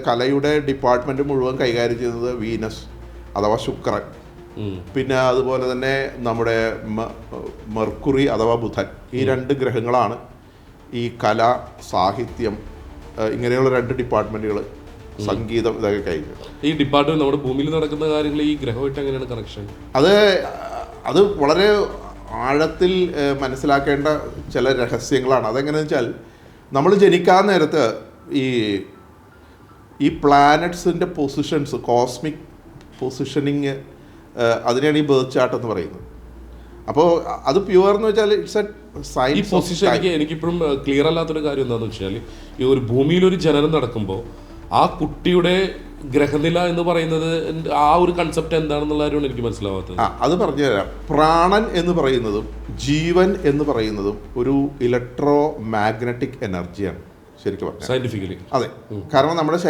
കലയുടെ ഡിപ്പാർട്ട്മെൻറ്റ് മുഴുവൻ കൈകാര്യം ചെയ്യുന്നത് വീനസ് അഥവാ ശുക്രൻ, പിന്നെ അതുപോലെ തന്നെ നമ്മുടെ മെർക്കുറി അഥവാ ബുധൻ. ഈ 2 ഗ്രഹങ്ങളാണ് ഈ കല, സാഹിത്യം, ഇങ്ങനെയുള്ള 2 ഡിപ്പാർട്ട്മെൻറ്റുകൾ, സംഗീതം, ഇതൊക്കെ കൈകാര്യം. ഈ ഡിപ്പാർട്ട്മെന്റ് നമ്മുടെ ഭൂമിയിൽ നടക്കുന്ന കാര്യങ്ങൾ ഈ ഗ്രഹമായിട്ട് എങ്ങനെയാണ് കണക്ഷൻ? അത് വളരെ ആഴത്തിൽ മനസ്സിലാക്കേണ്ട ചില രഹസ്യങ്ങളാണ്. അതെങ്ങനെയാണെന്ന് വെച്ചാൽ, നമ്മൾ ജനിക്കാൻ നേരത്ത് ഈ പ്ലാനറ്റ്സിൻ്റെ പൊസിഷൻസ്, കോസ്മിക് പൊസിഷനിങ്, അതിനെയാണ് ഈ ബർത്ത് ചാർട്ട് എന്ന് പറയുന്നത്. അപ്പോൾ അത് പ്യുവർ എന്ന് വെച്ചാൽ ഇറ്റ്സ് എ സയൻസ്. ഈ പൊസിഷൻ എനിക്കിപ്പോഴും ക്ലിയർ അല്ലാത്തൊരു കാര്യം എന്താണെന്ന് വെച്ചാൽ, ഈ ഒരു ഭൂമിയിലൊരു ജനനം നടക്കുമ്പോൾ ആ കുട്ടിയുടെ ഗ്രഹനില എന്ന് പറയുന്നത് ആ ഒരു കൺസെപ്റ്റ് എന്താണെന്നുള്ള കാര്യമാണ് എനിക്ക് മനസ്സിലാവാത്തത്. അത് പറഞ്ഞു തരാം. പ്രാണൻ എന്ന് പറയുന്നതും ജീവൻ എന്ന് പറയുന്നതും ഒരു ഇലക്ട്രോ മാഗ്നറ്റിക് എനർജിയാണ് ശരിക്കും പറഞ്ഞാൽ, സയന്റിഫിക്കലി. അതെ. കാരണം നമ്മുടെ